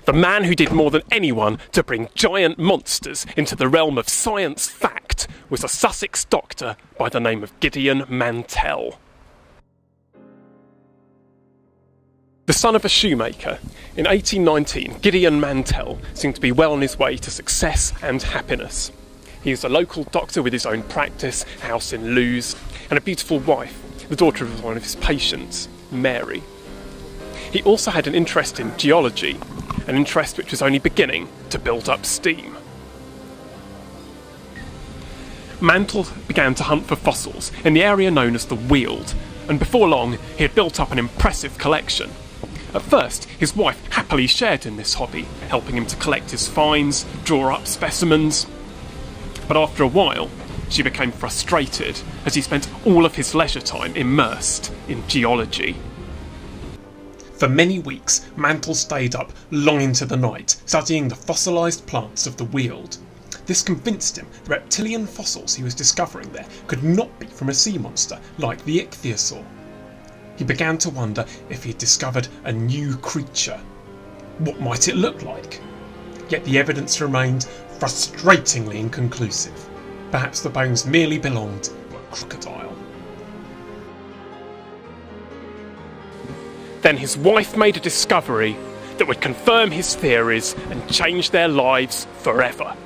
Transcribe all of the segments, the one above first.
the man who did more than anyone to bring giant monsters into the realm of science fact was a Sussex doctor by the name of Gideon Mantell. The son of a shoemaker, in 1819 Gideon Mantell seemed to be well on his way to success and happiness. He was a local doctor with his own practice, house in Lewes, and a beautiful wife, the daughter of one of his patients, Mary. He also had an interest in geology, an interest which was only beginning to build up steam. Mantell began to hunt for fossils in the area known as the Weald, and before long he had built up an impressive collection. At first, his wife happily shared in this hobby, helping him to collect his finds, draw up specimens. But after a while, she became frustrated as he spent all of his leisure time immersed in geology. For many weeks, Mantell stayed up long into the night, studying the fossilised plants of the Weald. This convinced him the reptilian fossils he was discovering there could not be from a sea monster like the ichthyosaur. He began to wonder if he had discovered a new creature. What might it look like? Yet the evidence remained frustratingly inconclusive. Perhaps the bones merely belonged to a crocodile. Then his wife made a discovery that would confirm his theories and change their lives forever.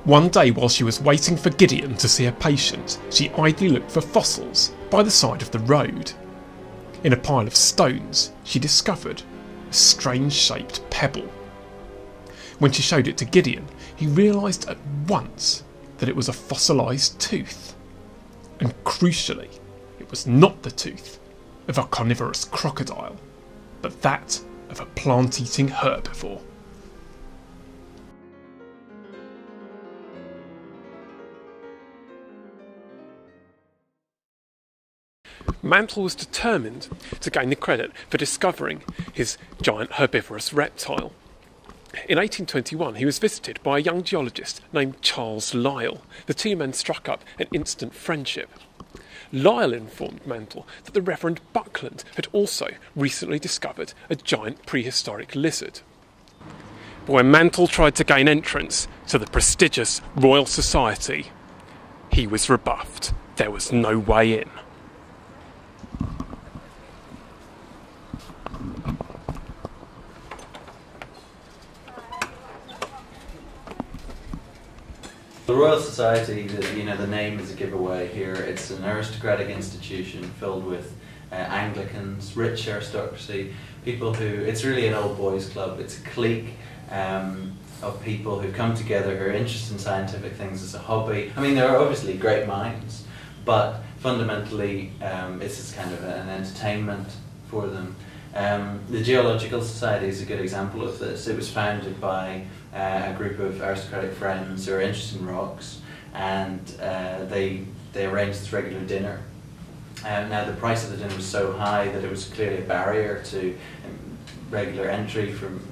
One day, while she was waiting for Gideon to see a patient, she idly looked for fossils by the side of the road. In a pile of stones, she discovered a strange-shaped pebble. When she showed it to Gideon, he realised at once that it was a fossilised tooth. And crucially, it was not the tooth of a carnivorous crocodile, but that of a plant-eating herbivore. Mantell was determined to gain the credit for discovering his giant herbivorous reptile. In 1821 he was visited by a young geologist named Charles Lyell. The two men struck up an instant friendship. Lyell informed Mantell that the Reverend Buckland had also recently discovered a giant prehistoric lizard. But when Mantell tried to gain entrance to the prestigious Royal Society, he was rebuffed. There was no way in. The Royal Society, the name is a giveaway here. It's an aristocratic institution filled with Anglicans, rich aristocracy, people who, it's really an old boys club. It's a clique of people who come together who are interested in scientific things as a hobby. I mean, there are obviously great minds, but fundamentally it's kind of an entertainment for them. The Geological Society is a good example of this. It was founded by a group of aristocratic friends who are interested in rocks, and they arranged this regular dinner. Now the price of the dinner was so high that it was clearly a barrier to regular entry from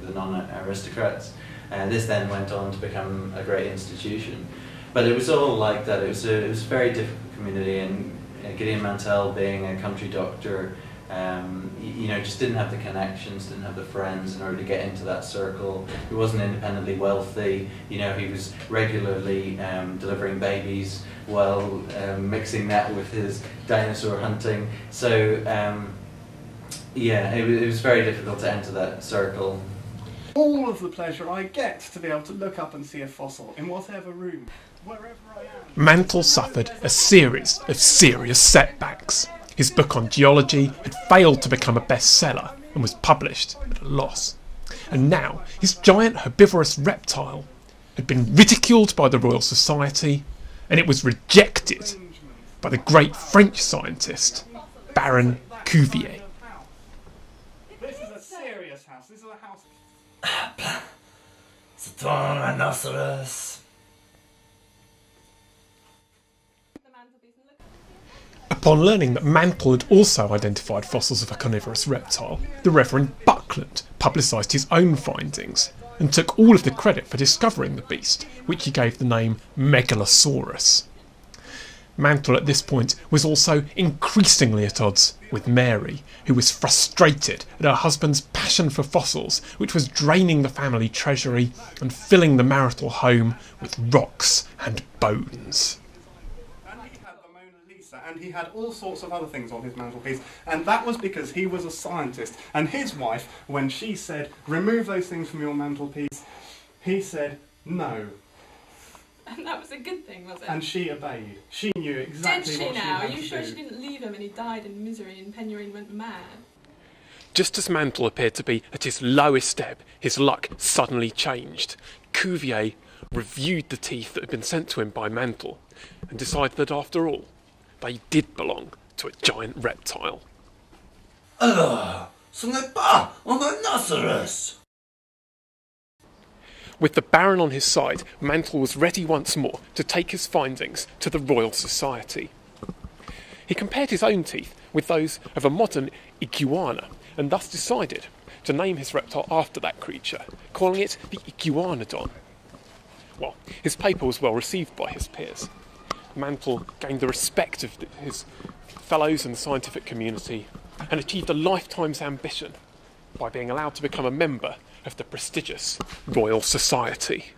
the non-aristocrats. This then went on to become a great institution, but it was all like that. It was a very difficult community, and Gideon Mantell, being a country doctor, just didn't have the connections, didn't have the friends in order to get into that circle. He wasn't independently wealthy. He was regularly delivering babies while mixing that with his dinosaur hunting. So it was very difficult to enter that circle. All of the pleasure I get to be able to look up and see a fossil in whatever room, wherever I am. Mantell suffered a series of serious setbacks. His book on geology had failed to become a bestseller and was published at a loss. And now his giant herbivorous reptile had been ridiculed by the Royal Society, and it was rejected by the great French scientist Baron Cuvier. This is a serious house. This is a house. C'est un rhinoceros. Upon learning that Mantell had also identified fossils of a carnivorous reptile, the Reverend Buckland publicised his own findings and took all of the credit for discovering the beast, which he gave the name Megalosaurus. Mantle at this point was also increasingly at odds with Mary, who was frustrated at her husband's passion for fossils, which was draining the family treasury and filling the marital home with rocks and bones. And he had the Mona Lisa, and he had all sorts of other things on his mantelpiece, and that was because he was a scientist. And his wife, when she said, remove those things from your mantelpiece, he said, no. And that was a good thing, was it? And she obeyed. She knew exactly what she had to do. Are you sure she didn't leave him and he died in misery and Penurine went mad? Just as Mantle appeared to be at his lowest ebb, his luck suddenly changed. Cuvier reviewed the teeth that had been sent to him by Mantle and decided that after all, they did belong to a giant reptile. Alors, ce n'est pas un rhinocéros! With the Baron on his side, Mantle was ready once more to take his findings to the Royal Society. He compared his own teeth with those of a modern iguana, and thus decided to name his reptile after that creature, calling it the Iguanodon. Well, his paper was well received by his peers. Mantle gained the respect of his fellows in the scientific community and achieved a lifetime's ambition by being allowed to become a member of the prestigious Royal Society.